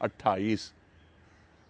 28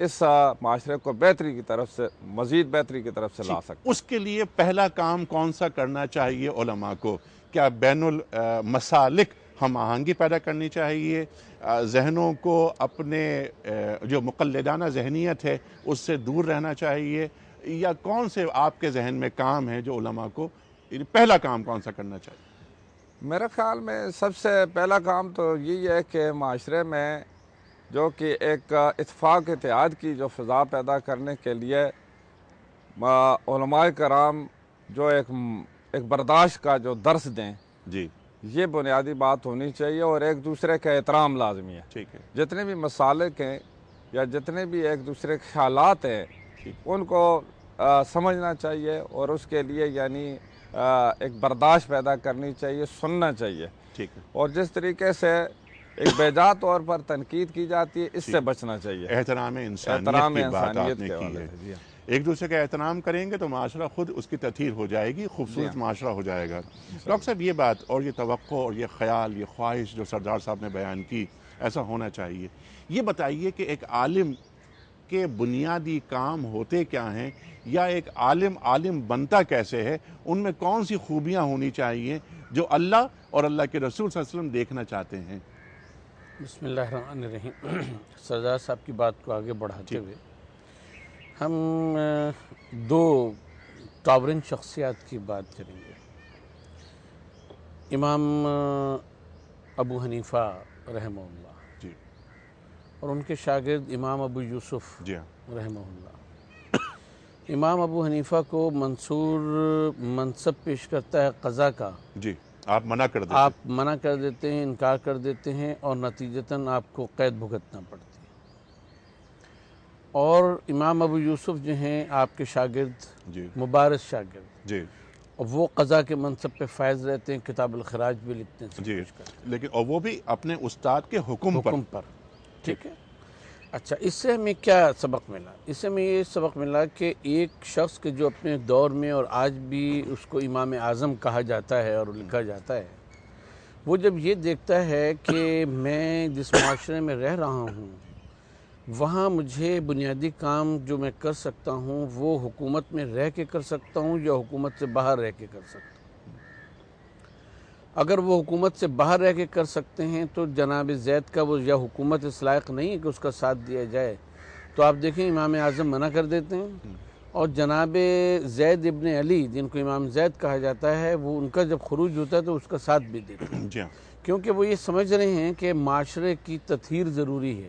اس معاشرے کو بہتری کی طرف سے مزید بہتری کی طرف سے لا سکتے اس کے لیے پہلا کام کون سا کرنا چاہیے علماء کو؟ کیا بین المسالک ہم آہنگی پیدا کرنی چاہیے، ذہنوں کو اپنے جو مقلدانہ ذہنیت ہے اس سے دور رہنا چاہیے، یا کون سے آپ کے ذہن میں کام ہیں جو علماء کو پہلا کام کون سا کرنا چاہیے؟ میرے خیال میں سب سے پہلا کام تو یہی ہے کہ معاشرے میں جو کہ ایک اتفاق اتحاد کی جو فضا پیدا کرنے کے لیے علماء کرام جو ایک برداشت کا جو درس دیں، جی یہ بنیادی بات ہونی چاہیے، اور ایک دوسرے کا احترام لازمی ہے۔ ٹھیک ہے، جتنے بھی مسالک ہیں یا جتنے بھی ایک دوسرے کے خیالات ہیں ان کو سمجھنا چاہیے، اور اس کے لیے یعنی ایک برداشت پیدا کرنی چاہیے، سننا چاہیے، ٹھیک ہے، اور جس طریقے سے ایک بیجا طور پر تنقید کی جاتی ہے اس سے بچنا چاہیے۔ احترام انسانیت کی بات آپ نے کی ہے۔ جی ایک دوسرے کا احترام کریں گے تو معاشرہ خود اس کی تطہیر ہو جائے گی، خوبصورت معاشرہ ہو جائے گا۔ ڈاکٹر صاحب، یہ بات اور یہ توقع اور یہ خیال، یہ خواہش جو سردار صاحب نے بیان کی، ایسا ہونا چاہیے، یہ بتائیے کہ ایک عالم کے بنیادی کام ہوتے کیا ہیں، یا ایک عالم بنتا کیسے ہے، ان میں کون سی خوبیاں ہونی چاہیے جو اللہ اور اللہ کے رسول صلی اللہ علیہ وسلم دیکھنا چاہتے ہیں؟ بسم اللہ الرحمن الرحیم۔ سردار صاحب کی بات کو آگے بڑھاتے ہوئے ہم دو ٹاورن شخصیات کی بات کریں گے۔ امام ابو حنیفہ رحمہ اللہ جی اور ان کے شاگرد امام ابو یوسف جی ہاں، رحمہ اللہ۔ امام ابو حنیفہ کو منصب پیش کرتا ہے قضا کا، جی آپ منع کر دیتے آپ منع کر دیتے ہیں، انکار کر دیتے ہیں، اور نتیجتاً آپ کو قید بھگتنا پڑتی ہے۔ اور امام ابو یوسف جو ہیں آپ کے شاگرد، جی مبارز شاگرد، جی اور وہ قضا کے منصب پہ فائز رہتے ہیں، کتاب الخراج بھی لکھتے ہیں، جی، لیکن اور وہ بھی اپنے استاد کے حکم پر۔ ٹھیک ہے۔ اچھا، اس سے ہمیں کیا سبق ملا؟ اس سے ہمیں یہ سبق ملا کہ ایک شخص کے جو اپنے دور میں اور آج بھی اس کو امام اعظم کہا جاتا ہے اور لکھا جاتا ہے، وہ جب یہ دیکھتا ہے کہ میں جس معاشرے میں رہ رہا ہوں وہاں مجھے بنیادی کام جو میں کر سکتا ہوں وہ حکومت میں رہ کے کر سکتا ہوں یا حکومت سے باہر رہ کے کر سکتا ہوں۔ اگر وہ حکومت سے باہر رہ کے کر سکتے ہیں تو جناب زید کا وہ یا حکومت اس لائق نہیں ہے کہ اس کا ساتھ دیا جائے، تو آپ دیکھیں امام اعظم منع کر دیتے ہیں، اور جناب زید ابن علی جن کو امام زید کہا جاتا ہے وہ ان کا جب خروج ہوتا ہے تو اس کا ساتھ بھی دیتے ہیں، جی ہاں، کیونکہ وہ یہ سمجھ رہے ہیں کہ معاشرے کی تطہیر ضروری ہے۔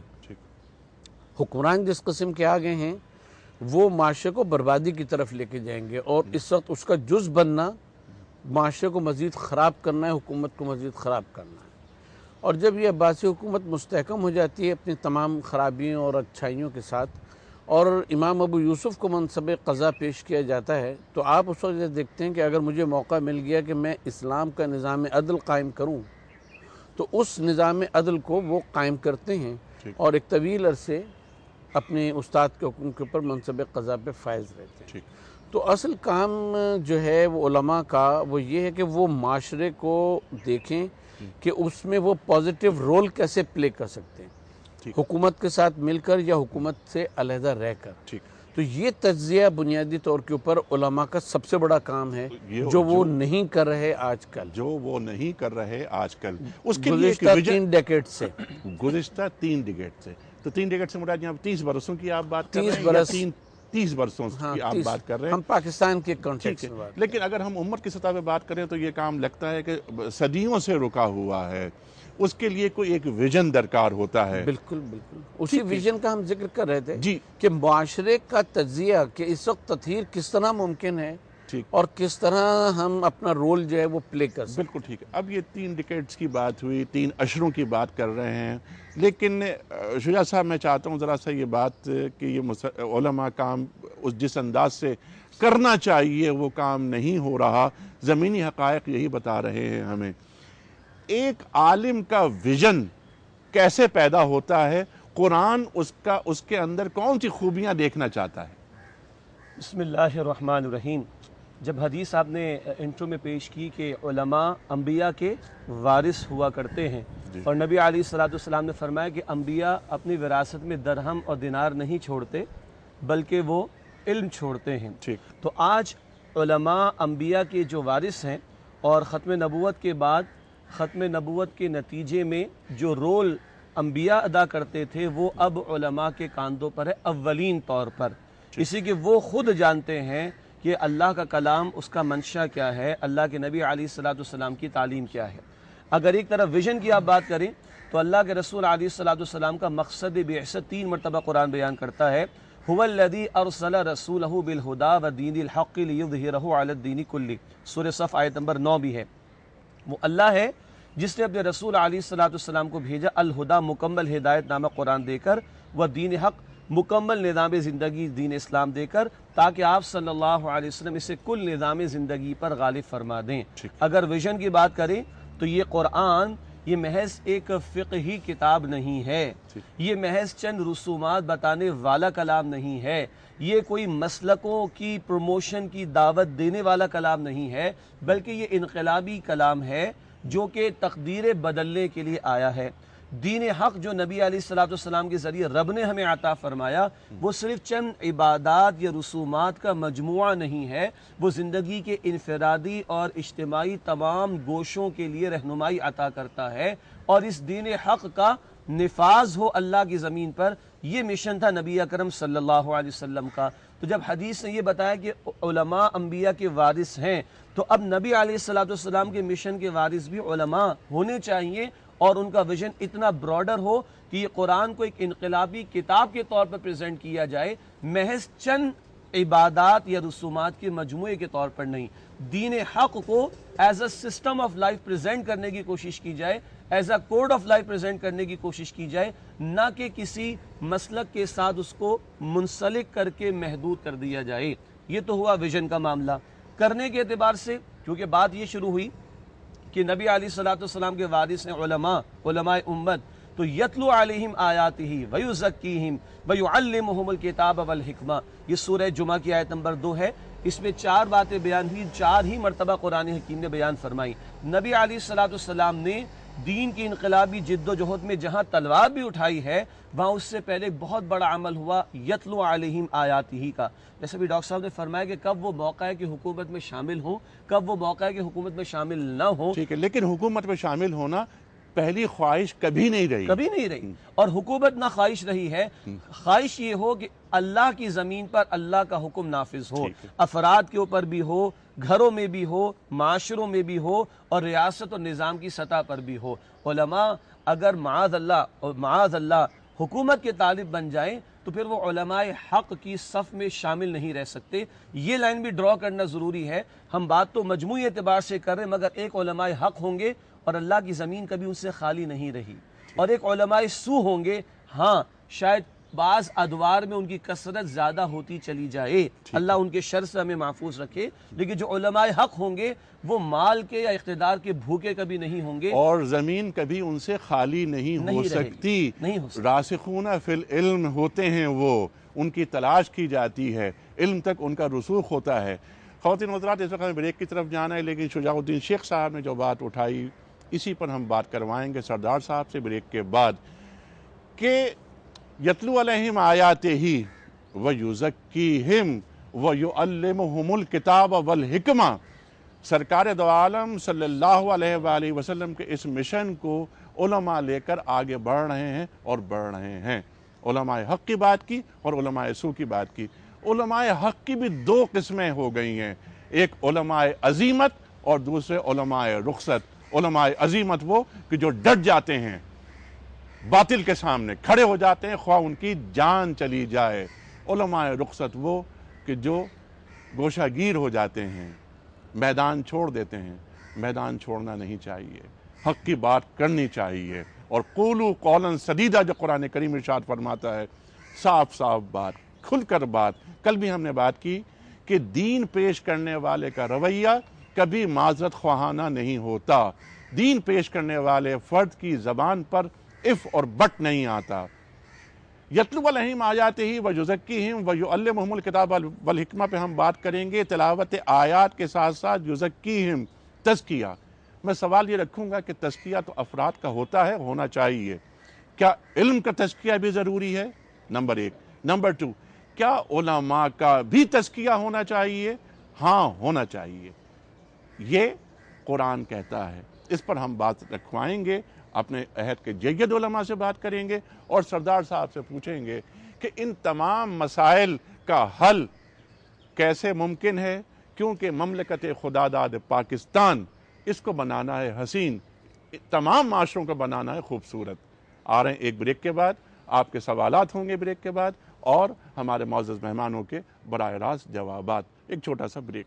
حکمران جس قسم کے آگے ہیں وہ معاشرے کو بربادی کی طرف لے کے جائیں گے، اور اس وقت اس کا جز بننا معاشرے کو مزید خراب کرنا ہے، حکومت کو مزید خراب کرنا ہے۔ اور جب یہ عباسی حکومت مستحکم ہو جاتی ہے اپنی تمام خرابیوں اور اچھائیوں کے ساتھ، اور امام ابو یوسف کو منصب قضا پیش کیا جاتا ہے، تو آپ اس وقت یہ دیکھتے ہیں کہ اگر مجھے موقع مل گیا کہ میں اسلام کا نظام عدل قائم کروں تو اس نظام عدل کو وہ قائم کرتے ہیں، اور ایک طویل عرصے اپنے استاد کے حکم کے اوپر منصب قضا پہ فائز رہتے ہیں۔ تو اصل کام جو ہے وہ علماء کا وہ یہ ہے کہ وہ معاشرے کو دیکھیں کہ اس میں وہ پازیٹیو رول کیسے پلے کر سکتے ہیں، حکومت کے ساتھ مل کر یا حکومت سے علیحدہ رہ کر۔ تو یہ تجزیہ بنیادی طور کے اوپر علماء کا سب سے بڑا کام ہے جو وہ نہیں کر رہے آج کل، اس کے لیے گزشتہ 3 ڈیکیڈ سے۔ گزشتہ 3 ڈیکیڈ سے، تو 3 ڈیکیڈ سے مراد یہاں 30 برسوں کی آپ بات کر رہے 30 ہیں، برس، 30 برسوں کی آپ بات کر رہے ہیں؟ ہم پاکستان کے کانٹیکس میں بات، لیکن اگر ہم امت کی سطح پہ بات کریں تو یہ کام لگتا ہے کہ صدیوں سے رکا ہوا ہے، اس کے لیے کوئی ایک ویژن درکار ہوتا ہے۔ بالکل بالکل اسی ویژن کا ہم ذکر کر رہے تھے کہ معاشرے کا تجزیہ کہ اس وقت تطہیر کس طرح ممکن ہے اور کس طرح ہم اپنا رول جو ہے وہ پلے کر سکتے ہیں۔ بالکل ٹھیک ہے۔ اب یہ 3 ڈیکیڈز کی بات ہوئی، 3 عشروں کی بات کر رہے ہیں، لیکن شجاع صاحب میں چاہتا ہوں ذرا سا یہ بات کہ یہ علماء کام جس انداز سے کرنا چاہیے وہ کام نہیں ہو رہا، زمینی حقائق یہی بتا رہے ہیں ہمیں۔ ایک عالم کا ویژن کیسے پیدا ہوتا ہے؟ قرآن اس کے اندر کون سی خوبیاں دیکھنا چاہتا ہے؟ بسم اللہ الرحمن الرحیم۔ جب حدیث آپ نے انٹرو میں پیش کی کہ علماء انبیاء کے وارث ہوا کرتے ہیں، اور نبی علیہ الصلوۃ والسلام نے فرمایا کہ انبیاء اپنی وراثت میں درہم اور دینار نہیں چھوڑتے بلکہ وہ علم چھوڑتے ہیں۔ تو آج علماء انبیاء کے جو وارث ہیں، اور ختم نبوت کے بعد ختم نبوت کے نتیجے میں جو رول انبیاء ادا کرتے تھے وہ اب علماء کے کاندھوں پر ہے اولین طور پر، اسی کہ وہ خود جانتے ہیں کہ اللہ کا کلام اس کا منشا کیا ہے، اللہ کے نبی علیہ الصلوۃ والسلام کی تعلیم کیا ہے۔ اگر ایک طرف ویژن کی آپ بات کریں تو اللہ کے رسول علیہ الصلوۃ والسلام کا مقصد بعثت 3 مرتبہ قرآن بیان کرتا ہے، هو الذی ارسل رسولہ بالہدی ودین الحق لیظہرہ علی الدین کلہ، سورہ صف آیت نمبر 9 بھی ہے۔ وہ اللہ ہے جس نے اپنے رسول علیہ الصلوۃ والسلام کو بھیجا الہدا مکمل ہدایت نامہ قرآن دے کر، و دین حق مکمل نظام زندگی دین اسلام دے کر، تاکہ آپ صلی اللہ علیہ وسلم اسے کل نظام زندگی پر غالب فرما دیں۔ اگر ویژن کی بات کریں تو یہ قرآن یہ محض ایک فقہی کتاب نہیں ہے، یہ محض چند رسومات بتانے والا کلام نہیں ہے، یہ کوئی مسلکوں کی پروموشن کی دعوت دینے والا کلام نہیں ہے، بلکہ یہ انقلابی کلام ہے جو کہ تقدیر بدلنے کے لیے آیا ہے۔ دین حق جو نبی علیہ الصلوۃ والسلام کے ذریعے رب نے ہمیں عطا فرمایا وہ صرف چند عبادات یا رسومات کا مجموعہ نہیں ہے، وہ زندگی کے انفرادی اور اجتماعی تمام گوشوں کے لیے رہنمائی عطا کرتا ہے، اور اس دین حق کا نفاذ ہو اللہ کی زمین پر، یہ مشن تھا نبی اکرم صلی اللہ علیہ وسلم کا۔ تو جب حدیث نے یہ بتایا کہ علماء انبیاء کے وارث ہیں، تو اب نبی علیہ الصلوۃ والسلام کے مشن کے وارث بھی علماء ہونے چاہیے، اور ان کا ویژن اتنا براڈر ہو کہ یہ قرآن کو ایک انقلابی کتاب کے طور پر پریزنٹ کیا جائے، محض چند عبادات یا رسومات کے مجموعے کے طور پر نہیں۔ دین حق کو as a system of life present کرنے کی کوشش کی جائے، as a code of life present کرنے کی کوشش کی جائے، نہ کہ کسی مسلک کے ساتھ اس کو منسلک کر کے محدود کر دیا جائے۔ یہ تو ہوا ویژن کا معاملہ۔ کرنے کے اعتبار سے کیونکہ بات یہ شروع ہوئی کہ نبی علیہ الصلوۃ والسلام کے وارث ہیں علماء امت، تو یتلو علیہم آیاتہ ویزکیہم ویعلمہم الکتاب والحکمہ، یہ سورہ جمعہ کی آیت نمبر 2 ہے۔ اس میں 4 باتیں بیان ہوئی، 4 ہی مرتبہ قرآن حکیم نے بیان فرمائی۔ نبی علیہ الصلوۃ والسلام نے دین کی انقلابی جد و جہد میں جہاں تلوار بھی اٹھائی ہے، وہاں اس سے پہلے بہت بڑا عمل ہوا یتلو علیہم آیاتہ کا۔ جیسے بھی ڈاکٹر صاحب نے فرمایا کہ کب وہ موقع ہے کہ حکومت میں شامل ہوں، کب وہ موقع ہے کہ حکومت میں شامل نہ ہوں۔ ٹھیک ہے، لیکن حکومت میں شامل ہونا پہلی خواہش کبھی نہیں رہی، اور حکومت نہ خواہش رہی ہے، خواہش یہ ہو کہ اللہ کی زمین پر اللہ کا حکم نافذ ہو، افراد کے اوپر بھی ہو، گھروں میں بھی ہو، معاشروں میں بھی ہو، اور ریاست اور نظام کی سطح پر بھی ہو۔ علماء اگر معاذ اللہ حکومت کے طالب بن جائیں تو پھر وہ علماء حق کی صف میں شامل نہیں رہ سکتے۔ یہ لائن بھی ڈرا کرنا ضروری ہے۔ ہم بات تو مجموعی اعتبار سے کر رہے ہیں، مگر ایک علماء حق ہوں گے اور اللہ کی زمین کبھی ان سے خالی نہیں رہی، اور ایک علماء سو ہوں گے، ہاں شاید بعض ادوار میں ان کی کثرت زیادہ ہوتی چلی جائے، اللہ ان کے شر سے ہمیں محفوظ رکھے، لیکن جو علماء حق ہوں گے وہ مال کے یا اقتدار کے بھوکے کبھی نہیں ہوں گے، اور زمین کبھی ان سے خالی نہیں ہو سکتی۔ راسخون فی العلم ہوتے ہیں، وہ ان کی تلاش کی جاتی ہے، علم تک ان کا رسوخ ہوتا ہے۔ خواتین حضرات، اس وقت ہمیں بریک کی طرف جانا ہے، لیکن شجاع الدین شیخ صاحب نے جو بات اٹھائی اسی پر ہم بات کروائیں گے سردار صاحب سے بریک کے بعد، کہ یتلو علیہم آیاتہ ویزکیہم ویعلمہم الکتاب والحکمہ۔ سرکار دو عالم صلی اللہ علیہ وآلہ وسلم کے اس مشن کو علماء لے کر آگے بڑھ رہے ہیں اور بڑھ رہے ہیں۔ علماء حق کی بات کی اور علماء سو کی بات کی۔ علماء حق کی بھی 2 قسمیں ہو گئی ہیں، ایک علماء عزیمت اور دوسرے علماء رخصت۔ علماء عزیمت وہ کہ جو ڈٹ جاتے ہیں، باطل کے سامنے کھڑے ہو جاتے ہیں خواہ ان کی جان چلی جائے۔ علماء رخصت وہ کہ جو گوشہ گیر ہو جاتے ہیں، میدان چھوڑ دیتے ہیں۔ میدان چھوڑنا نہیں چاہیے، حق کی بات کرنی چاہیے، اور قولوا قولا سدیدا جو قرآن کریم ارشاد فرماتا ہے، صاف صاف بات، کھل کر بات۔ کل بھی ہم نے بات کی کہ دین پیش کرنے والے کا رویہ کبھی معذرت خواہانہ نہیں ہوتا، دین پیش کرنے والے فرد کی زبان پر اف اور بٹ نہیں آتا۔ یتلو علیہم آیاتہ ویزکیہم ویعلمہم الکتاب والحکمہ پہ ہم بات کریں گے. تلاوت آیات کے ساتھ ساتھ یزکیہم تزکیہ. میں سوال یہ رکھوں گا کہ تزکیہ تو افراد کا ہوتا ہے, ہونا چاہیے, کیا علم کا تزکیہ بھی ضروری ہے؟ نمبر 1. نمبر 2, کیا علماء کا بھی تزکیہ ہونا چاہیے؟ ہاں ہونا چاہیے, یہ قرآن کہتا ہے. اس پر ہم بات رکھوائیں گے, اپنے عہد کے جید علماء سے بات کریں گے اور سردار صاحب سے پوچھیں گے کہ ان تمام مسائل کا حل کیسے ممکن ہے, کیونکہ مملکت خداداد پاکستان اس کو بنانا ہے حسین, تمام معاشروں کو بنانا ہے خوبصورت. آ رہے ہیں ایک بریک کے بعد, آپ کے سوالات ہوں گے بریک کے بعد اور ہمارے معزز مہمانوں کے براہ راست جوابات. ایک چھوٹا سا بریک.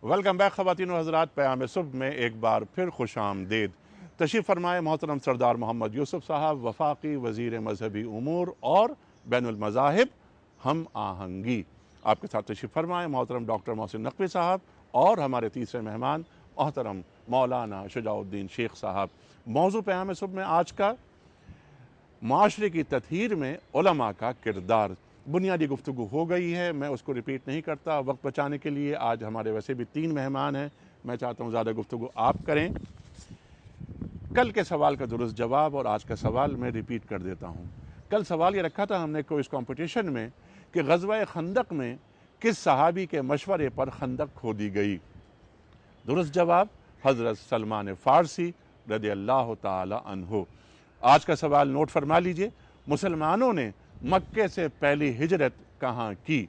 ویلکم بیک خواتین و حضرات, پیام صبح میں ایک بار پھر خوش آمدید. تشریف فرمائے محترم سردار محمد یوسف صاحب, وفاقی وزیر مذہبی امور اور بین المذاہب ہم آہنگی. آپ کے ساتھ تشریف فرمائے محترم ڈاکٹر محسن نقوی صاحب اور ہمارے تیسرے مہمان محترم مولانا شجاع الدین شیخ صاحب. موضوع پیام صبح میں آج کا معاشرے کی تطہیر میں علماء کا کردار. بنیادی گفتگو ہو گئی ہے, میں اس کو ریپیٹ نہیں کرتا وقت بچانے کے لیے. آج ہمارے ویسے بھی 3 مہمان ہیں, میں چاہتا ہوں زیادہ گفتگو آپ کریں. کل کے سوال کا درست جواب اور آج کا سوال میں ریپیٹ کر دیتا ہوں. کل سوال یہ رکھا تھا ہم نے کوئز کمپٹیشن میں کہ غزوہ خندق میں کس صحابی کے مشورے پر خندق کھودی گئی؟ درست جواب حضرت سلمان فارسی رضی اللہ تعالی عنہ. آج کا سوال نوٹ فرما لیجئے, مسلمانوں نے مکے سے پہلی ہجرت کہاں کی؟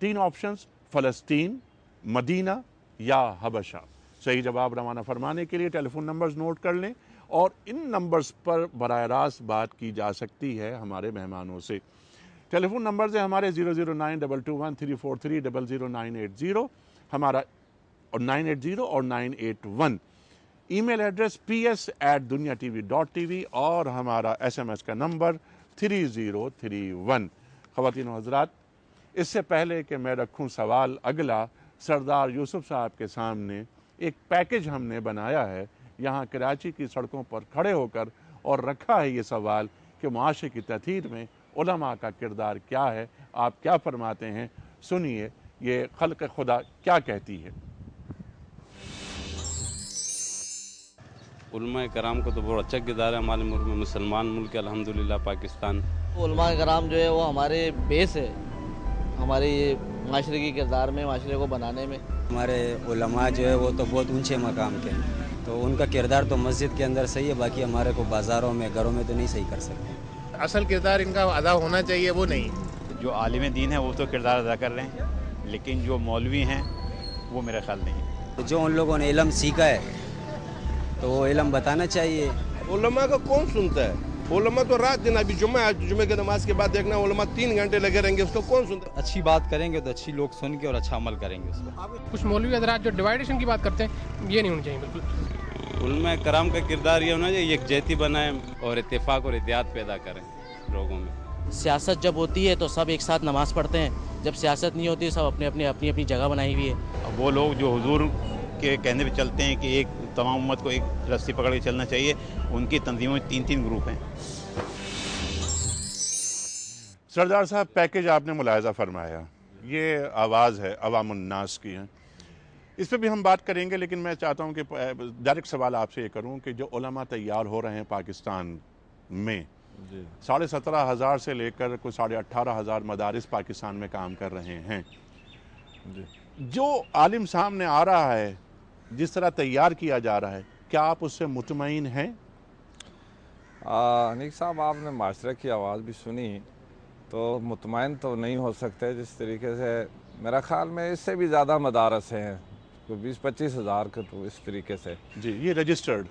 3 آپشنز, فلسطین, مدینہ یا حبشہ. صحیح جواب روانہ فرمانے کے لیے ٹیلی فون نمبرز نوٹ کر لیں اور ان نمبرز پر براہ راست بات کی جا سکتی ہے ہمارے مہمانوں سے. ٹیلی فون نمبرز ہیں ہمارے 009221343000980 ہمارا اور 980 اور 981. ای میل ایڈریس ps@duniatv.tv اور ہمارا SMS کا نمبر 3031. خواتین و حضرات, اس سے پہلے کہ میں رکھوں سوال اگلا, سردار یوسف صاحب کے سامنے ایک پیکج ہم نے بنایا ہے یہاں کراچی کی سڑکوں پر کھڑے ہو کر, اور رکھا ہے یہ سوال کہ معاشرے کی تطہیر میں علماء کا کردار کیا ہے. آپ کیا فرماتے ہیں؟ سنیے یہ خلق خدا کیا کہتی ہے. علماء کرام کو تو بہت اچھا کردار ہے ہمارے ملک میں, مسلمان ملک ہے الحمدللہ پاکستان. علماء کرام جو ہے وہ ہمارے بیس ہے ہمارے یہ معاشرے کی کردار میں, معاشرے کو بنانے میں. ہمارے علماء جو ہے وہ تو بہت اونچے مقام کے ہیں, تو ان کا کردار تو مسجد کے اندر صحیح ہے, باقی ہمارے کو بازاروں میں گھروں میں تو نہیں صحیح کر سکتے. اصل کردار ان کا ادا ہونا چاہیے وہ نہیں. جو عالم دین ہیں وہ تو کردار ادا کر رہے ہیں, لیکن جو مولوی ہیں وہ میرا خیال نہیں. جو ان لوگوں نے علم سیکھا ہے تو وہ علم بتانا چاہیے. علماء کا کون سنتا ہے؟ علماء تو رات دن, ابھی جمعہ کے نماز کے بعد دیکھنا علماء 3 گھنٹے لگے رہیں گے, اس کو کون سنتا ہے؟ اچھی بات کریں گے تو اچھی لوگ سن کے اور اچھا عمل کریں گے اس پر. کچھ مولوی حضرات جو ڈیوائیڈیشن کی بات کرتے ہیں یہ نہیں ہونی چاہیے بالکل. علماء کرام کا کردار یہ ہونا چاہیے یکجہتی بنائیں اور اتفاق اور اتحاد پیدا کریں لوگوں میں. سیاست جب ہوتی ہے تو سب ایک ساتھ نماز پڑھتے ہیں, جب سیاست نہیں ہوتی سب اپنی جگہ بنائی ہوئی ہے. وہ لوگ جو حضور کے کہنے پہ چلتے ہیں کہ ایک تمام امت کو ایک رسی پکڑ کے چلنا چاہیے, ان کی تنظیموں میں 3 گروپ ہیں. سردار صاحب, پیکج آپ نے ملاحظہ فرمایا, یہ آواز ہے عوام الناس کی ہے, اس پہ بھی ہم بات کریں گے, لیکن میں چاہتا ہوں کہ ڈائریکٹ سوال آپ سے یہ کروں کہ جو علماء تیار ہو رہے ہیں پاکستان میں, 17,500 سے لے کر کوئی 18,500 مدارس پاکستان میں کام کر رہے ہیں, جو عالم سامنے آ رہا ہے, جس طرح تیار کیا جا رہا ہے, کیا آپ اس سے مطمئن ہیں؟ انیق صاحب, آپ نے معاشرے کی آواز بھی سنی تو مطمئن تو نہیں ہو سکتے. جس طریقے سے میرا خیال میں اس سے بھی زیادہ مدارس ہیں, 20-25 ہزار کے, تو اس طریقے سے. جی, یہ رجسٹرڈ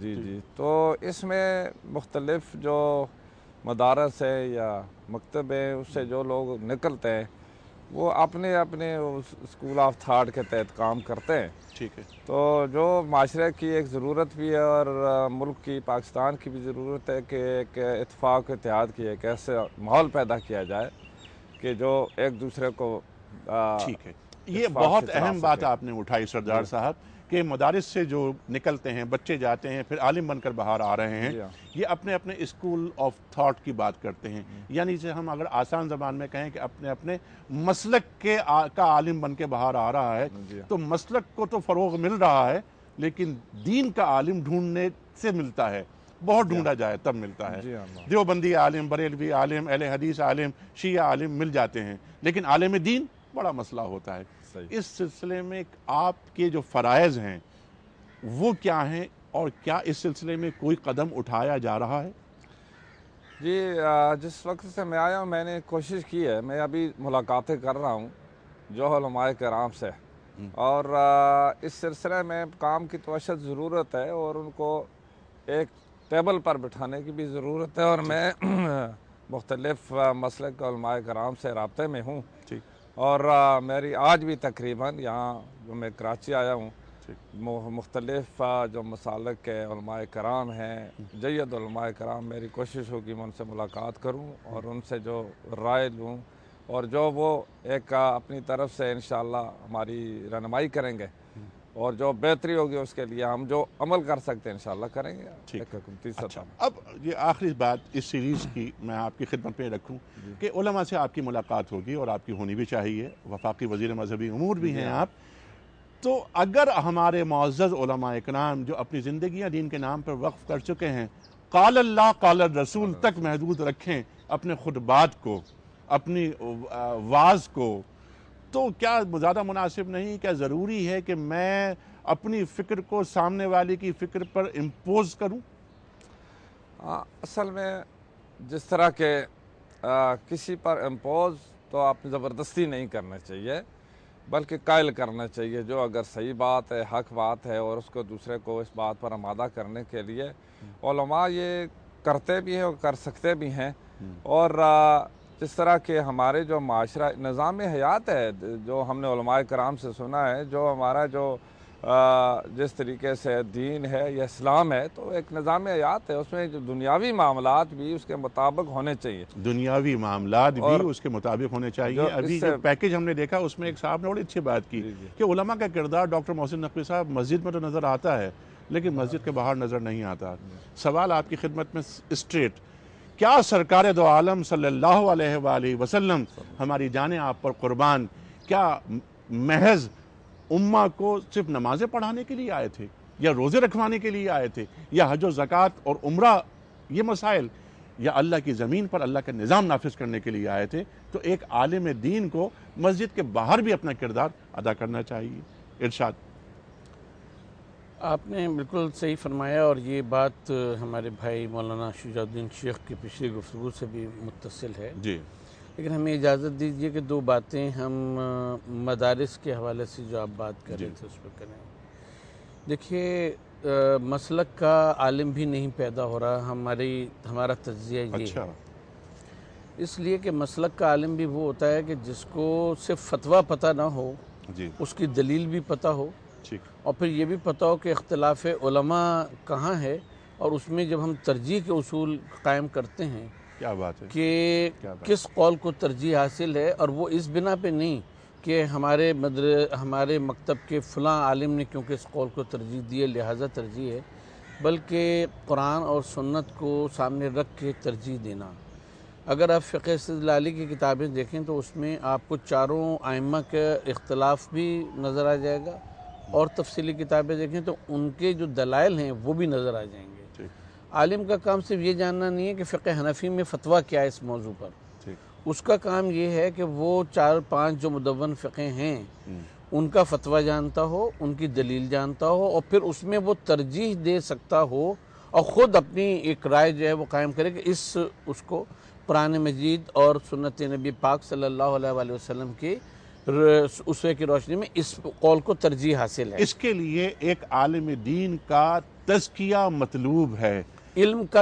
جی. تو اس میں مختلف جو مدارس ہے یا مکتب ہے, اس سے جو لوگ نکلتے ہیں وہ اپنے اپنے اسکول آف تھاٹ کے تحت کام کرتے ہیں. ٹھیک ہے. تو جو معاشرے کی ایک ضرورت بھی ہے اور ملک کی پاکستان کی بھی ضرورت ہے کہ ایک اتفاق اتحاد کی ایک ایسا ماحول پیدا کیا جائے کہ جو ایک دوسرے کو ٹھیک ہے. یہ بہت اہم بات آپ نے اٹھائی سردار صاحب کہ مدارس سے جو نکلتے ہیں بچے جاتے ہیں پھر عالم بن کر باہر آ رہے ہیں, یہ اپنے اپنے اسکول آف تھاٹ کی بات کرتے ہیں. یعنی سے ہم اگر آسان زبان میں کہیں کہ اپنے اپنے مسلک کا عالم بن کے باہر آ رہا ہے, تو مسلک کو تو فروغ مل رہا ہے لیکن دین کا عالم ڈھونڈنے سے ملتا ہے, بہت ڈھونڈا جائے تب ملتا ہے. دیوبندی عالم, بریلوی عالم, اہل حدیث عالم, شیعہ عالم مل جاتے ہیں لیکن عالم دین بڑا مسئلہ ہوتا ہے. اس سلسلے میں آپ کے جو فرائض ہیں وہ کیا ہیں اور کیا اس سلسلے میں کوئی قدم اٹھایا جا رہا ہے؟ جی, جس وقت سے میں آیا ہوں میں نے کوشش کی ہے, میں ابھی ملاقاتیں کر رہا ہوں جو علماء کرام سے, اور اس سلسلے میں کام کی تو اشد ضرورت ہے اور ان کو ایک ٹیبل پر بٹھانے کی بھی ضرورت ہے, اور میں مختلف مسلک علماء کرام سے رابطے میں ہوں. اور میری آج بھی تقریباً یہاں جو میں کراچی آیا ہوں مختلف جو مسالک کے علماء کرام ہیں, جید علماء کرام, میری کوشش ہوگی میں ان سے ملاقات کروں اور ان سے جو رائے لوں اور جو وہ ایک اپنی طرف سے انشاءاللہ ہماری رہنمائی کریں گے اور جو بہتری ہوگی اس کے لیے ہم جو عمل کر سکتے ہیں انشاءاللہ کریں گے ایک حکومتی سطح. اب یہ آخری بات اس سیریز کی میں آپ کی خدمت پہ رکھوں کہ علماء سے آپ کی ملاقات ہوگی اور آپ کی ہونی بھی چاہیے, وفاقی وزیر مذہبی امور بھی ہیں آپ, تو اگر ہمارے معزز علماء اکرام جو اپنی زندگیاں دین کے نام پر وقف کر چکے ہیں قال اللہ قال الرسول تک محدود رکھیں اپنے خطبات کو, اپنی واز کو, تو کیا زیادہ مناسب نہیں, کیا ضروری ہے کہ میں اپنی فکر کو سامنے والے کی فکر پر امپوز کروں؟ اصل میں جس طرح کہ کسی پر امپوز تو آپ زبردستی نہیں کرنا چاہیے بلکہ قائل کرنا چاہیے, جو اگر صحیح بات ہے, حق بات ہے اور اس کو دوسرے کو اس بات پر آمادہ کرنے کے لیے علماء یہ کرتے بھی ہیں اور کر سکتے بھی ہیں. اور جس طرح کہ ہمارے جو معاشرہ نظام حیات ہے جو ہم نے علماء کرام سے سنا ہے, جو ہمارا جو جس طریقے سے دین ہے یا اسلام ہے تو ایک نظام حیات ہے, اس میں جو دنیاوی معاملات بھی اس کے مطابق ہونے چاہیے, دنیاوی معاملات بھی اس کے مطابق ہونے چاہیے. ابھی جو پیکیج ہم نے دیکھا اس میں ایک صاحب نے بڑی اچھی بات کی کہ علماء کا کردار ڈاکٹر محسن نقوی صاحب مسجد میں تو نظر آتا ہے لیکن مسجد کے باہر نظر نہیں آتا. سوال آپ کی خدمت میں اسٹریٹ, کیا سرکار دو عالم صلی اللہ علیہ وآلہ وسلم ہماری جانیں آپ پر قربان, کیا محض امہ کو صرف نمازیں پڑھانے کے لیے آئے تھے یا روزے رکھوانے کے لیے آئے تھے یا حج و زکوٰۃ اور عمرہ یہ مسائل, یا اللہ کی زمین پر اللہ کا نظام نافذ کرنے کے لیے آئے تھے؟ تو ایک عالم دین کو مسجد کے باہر بھی اپنا کردار ادا کرنا چاہیے. ارشاد. آپ نے بالکل صحیح فرمایا اور یہ بات ہمارے بھائی مولانا شجاع الدین شیخ کی پچھلی گفتگو سے بھی متصل ہے. جی, لیکن ہمیں اجازت دیجیے کہ دو باتیں ہم مدارس کے حوالے سے جو آپ بات کر رہے تھے اس پر کریں. دیکھیے, مسلک کا عالم بھی نہیں پیدا ہو رہا, ہمارا تجزیہ یہ ہے. اس لیے کہ مسلک کا عالم بھی وہ ہوتا ہے کہ جس کو صرف فتویٰ پتہ نہ ہو, اس کی دلیل بھی پتہ ہو, اور پھر یہ بھی پتہ ہو کہ اختلاف علماء کہاں ہے, اور اس میں جب ہم ترجیح کے اصول قائم کرتے ہیں کیا بات ہے کہ کس قول کو ترجیح حاصل ہے, اور وہ اس بنا پہ نہیں کہ ہمارے مکتب کے فلاں عالم نے کیونکہ اس قول کو ترجیح دی ہے لہٰذا ترجیح ہے, بلکہ قرآن اور سنت کو سامنے رکھ کے ترجیح دینا. اگر آپ فقہ استدلالی کی کتابیں دیکھیں تو اس میں آپ کو چاروں ائمہ کا اختلاف بھی نظر آ جائے گا, اور تفصیلی کتابیں دیکھیں تو ان کے جو دلائل ہیں وہ بھی نظر آ جائیں گے. عالم کا کام صرف یہ جاننا نہیں ہے کہ فقہ حنفی میں فتویٰ کیا ہے اس موضوع پر, اس کا کام یہ ہے کہ وہ 4-5 جو مدون فقہ ہیں ان کا فتویٰ جانتا ہو, ان کی دلیل جانتا ہو, اور پھر اس میں وہ ترجیح دے سکتا ہو اور خود اپنی ایک رائے جو ہے وہ قائم کرے کہ اس کو قرآن مجید اور سنت نبی پاک صلی اللہ علیہ وآلہ وسلم کی اسوے کی روشنی میں اس قول کو ترجیح حاصل ہے. اس کے لیے ایک عالم دین کا تزکیہ مطلوب ہے. علم کا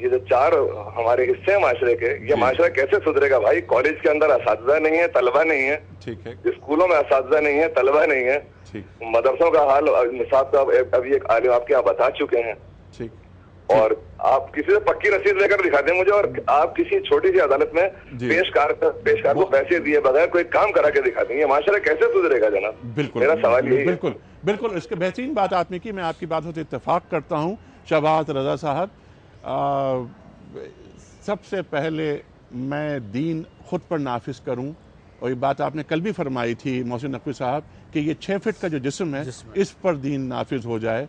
یہ جو 4 ہمارے حصے ہیں معاشرے کے، یہ معاشرہ کیسے سدھرے گا بھائی؟ کالج کے اندر اساتذہ نہیں ہے، طلبہ نہیں ہے، ٹھیک ہے، اسکولوں میں اساتذہ نہیں ہے، طلبہ نہیں ہے، مدرسوں کا حال نصاب کا ابھی ایک عالم آپ کے یہاں بتا چکے ہیں، اور آپ کسی سے پکی رسید لے کر دکھا دیں مجھے، اور آپ کسی چھوٹی سی عدالت میں پیشکار کو پیسے دیے بغیر کوئی کام کرا کے دکھا دیں، یہ معاشرہ کیسے سدھرے گا جناب؟ بالکل، میرا سوال یہی ہے۔ بالکل بالکل، اس کے بہترین بات آپ نے کی، میں آپ کی باتوں سے اتفاق کرتا ہوں شہباز رضا صاحب۔ سب سے پہلے میں دین خود پر نافذ کروں، اور یہ بات آپ نے کل بھی فرمائی تھی محسن نقوی صاحب کہ یہ 6 فٹ کا جو جسم ہے اس پر دین نافذ ہو جائے۔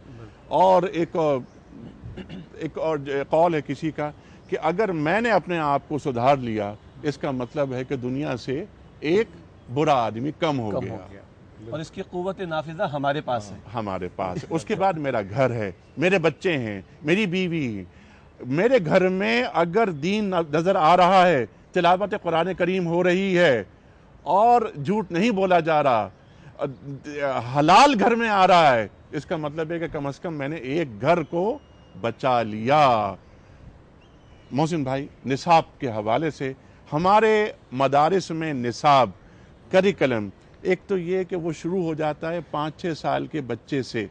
اور ایک اور قول ہے کسی کا کہ اگر میں نے اپنے آپ کو سدھار لیا، اس کا مطلب ہے کہ دنیا سے ایک برا آدمی کم ہو گیا، اور اس کی قوت نافذہ ہمارے پاس ہے، ہمارے پاس۔ اس کے بعد میرا گھر ہے، میرے بچے ہیں، میری بیوی، میرے گھر میں اگر دین نظر آ رہا ہے، تلاوت قرآن کریم ہو رہی ہے اور جھوٹ نہیں بولا جا رہا، حلال گھر میں آ رہا ہے، اس کا مطلب ہے کہ کم از کم میں نے ایک گھر کو بچا لیا۔ محسن بھائی، نصاب کے حوالے سے ہمارے مدارس میں نصاب کریکلم، ایک تو یہ کہ وہ شروع ہو جاتا ہے 5-6 سال کے بچے سے۔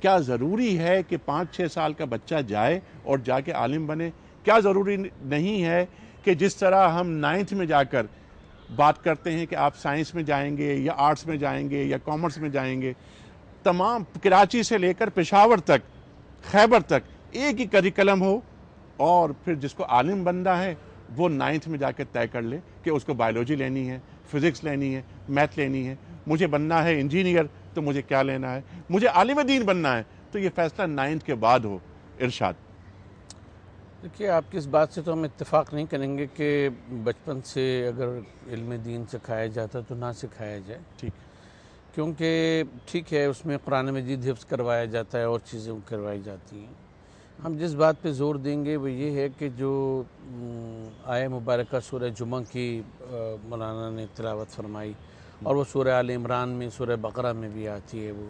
کیا ضروری ہے کہ 5-6 سال کا بچہ جائے اور جا کے عالم بنے؟ کیا ضروری نہیں ہے کہ جس طرح ہم 9th میں جا کر بات کرتے ہیں کہ آپ سائنس میں جائیں گے یا آرٹس میں جائیں گے یا کامرس میں جائیں گے، تمام کراچی سے لے کر پشاور تک، خیبر تک ایک ہی کریکلم ہو، اور پھر جس کو عالم بننا ہے وہ 9th میں جا کے طے کر لے کہ اس کو بائیولوجی لینی ہے، فزکس لینی ہے، میتھ لینی ہے، مجھے بننا ہے انجینئر تو مجھے کیا لینا ہے، مجھے عالم دین بننا ہے تو یہ فیصلہ 9th کے بعد ہو۔ ارشاد۔ دیکھیے، آپ کی اس بات سے تو ہم اتفاق نہیں کریں گے کہ بچپن سے اگر علم دین سکھایا جاتا تو نہ سکھایا جائے، ٹھیک، کیونکہ ٹھیک ہے اس میں قرآن مجید حفظ کروایا جاتا ہے اور چیزیں کروائی جاتی ہیں۔ ہم جس بات پہ زور دیں گے وہ یہ ہے کہ جو آیہ مبارکہ سورہ جمعہ کی مولانا نے تلاوت فرمائی، اور وہ سورہ آل عمران میں، سورہ بقرہ میں بھی آتی ہے، وہ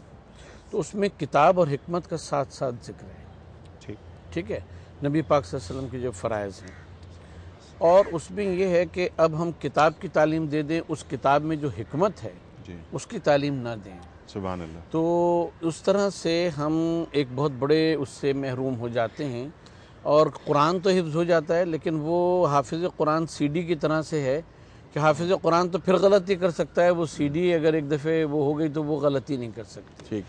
تو اس میں کتاب اور حکمت کا ساتھ ساتھ ذکر ہے، ٹھیک ہے، نبی پاک صلی اللہ علیہ وسلم کے جو فرائض ہیں، اور اس میں یہ ہے کہ اب ہم کتاب کی تعلیم دے دیں، اس کتاب میں جو حکمت ہے اس کی تعلیم نہ دیں، سبحان اللہ، تو اس طرح سے ہم ایک بہت بڑے اس سے محروم ہو جاتے ہیں۔ اور قرآن تو حفظ ہو جاتا ہے، لیکن وہ حافظ قرآن سی ڈی کی طرح سے ہے کہ حافظ قرآن تو پھر غلطی کر سکتا ہے، وہ سی ڈی اگر ایک دفعہ وہ ہو گئی تو وہ غلطی نہیں کر سکتی۔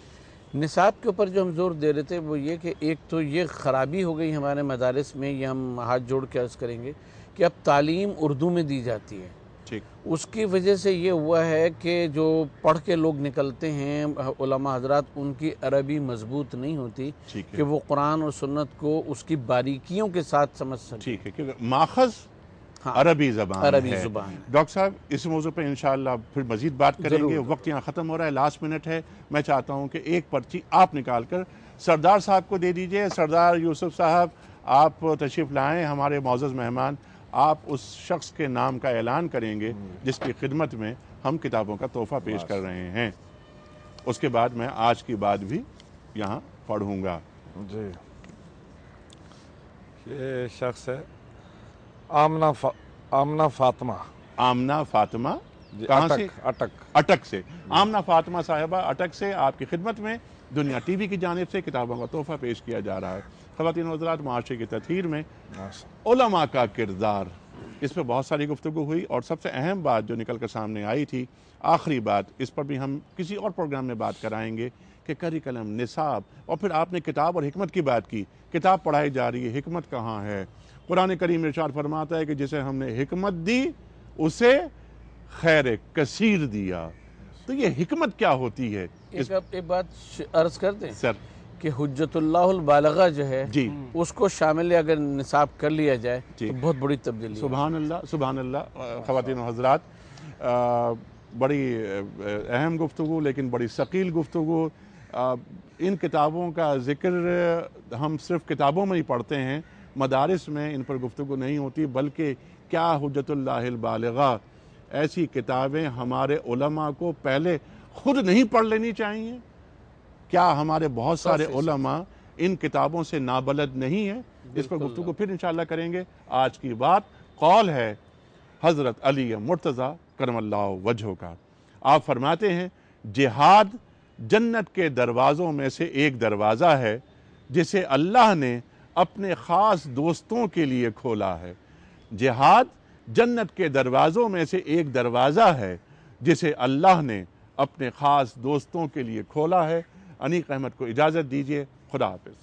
نصاب کے اوپر جو ہم زور دے رہے تھے وہ یہ کہ ایک تو یہ خرابی ہو گئی ہمارے مدارس میں، یہ ہم ہاتھ جوڑ کے عرض کریں گے کہ اب تعلیم اردو میں دی جاتی ہے، اس کی وجہ سے یہ ہوا ہے کہ جو پڑھ کے لوگ نکلتے ہیں علماء حضرات، ان کی عربی مضبوط نہیں ہوتی کہ وہ قرآن اور سنت کو اس کی باریکیوں کے ساتھ سمجھ سکیں۔ ٹھیک ہے، کیونکہ ماخذ عربی زبان ہے۔ ڈاکٹر صاحب، اس موضوع پہ انشاءاللہ پھر مزید بات کریں گے، وقت یہاں ختم ہو رہا ہے، لاسٹ منٹ ہے، میں چاہتا ہوں کہ ایک پرچی آپ نکال کر سردار صاحب کو دے دیجئے۔ سردار یوسف صاحب، آپ تشریف لائیں، ہمارے معزز مہمان، آپ اس شخص کے نام کا اعلان کریں گے جس کی خدمت میں ہم کتابوں کا تحفہ پیش کر رہے ہیں، اس کے بعد میں آج کی بات بھی یہاں پڑھوں گا۔ جی، یہ شخص ہے آمنہ فاطمہ۔ آمنہ فاطمہ کہاں سے؟ اٹک سے۔ آمنہ فاطمہ صاحبہ اٹک سے آپ کی خدمت میں دنیا ٹی وی کی جانب سے کتابوں کا تحفہ پیش کیا جا رہا ہے۔ خواتین و حضرات، معاشرے کی تطہیر میں علماء کا کردار، اس پہ بہت ساری گفتگو ہوئی، اور سب سے اہم بات جو نکل کر سامنے آئی تھی، آخری بات، اس پر بھی ہم کسی اور پروگرام میں بات کرائیں گے کہ کریکلم، نصاب، اور پھر آپ نے کتاب اور حکمت کی بات کی۔ کتاب پڑھائی جا رہی ہے، حکمت کہاں ہے؟ قرآن کریم ارشاد فرماتا ہے کہ جسے ہم نے حکمت دی اسے خیر کثیر دیا۔ تو یہ حکمت کیا ہوتی ہے؟ ایک بات عرض کر دیں سر کہ حجت اللہ البالغہ جو ہے اس کو شامل اگر نصاب کر لیا جائے تو بہت بڑی تبدیلی۔ سبحان اللہ، سبحان اللہ۔ خواتین و حضرات، بڑی اہم گفتگو لیکن بڑی ثقیل گفتگو۔ ان کتابوں کا ذکر ہم صرف کتابوں میں ہی پڑھتے ہیں، مدارس میں ان پر گفتگو نہیں ہوتی، بلکہ کیا حجت اللہ البالغہ، ایسی کتابیں ہمارے علماء کو پہلے خود نہیں پڑھ لینی چاہیے؟ کیا ہمارے بہت سارے علماء ان کتابوں سے نابلد نہیں ہے. اس پر گفتگو پھر انشاءاللہ کریں گے. آج کی بات قول ہے حضرت علی مرتضیٰ کرم اللہ وجہہ کا. آپ فرماتے ہیں جہاد جنت کے دروازوں میں سے ایک دروازہ ہے جسے اللہ نے اپنے خاص دوستوں کے لیے کھولا ہے. جہاد جنت کے دروازوں میں سے ایک دروازہ ہے جسے اللہ نے اپنے خاص دوستوں کے لیے کھولا ہے. انیق احمد کو اجازت دیجیے. خدا حافظ.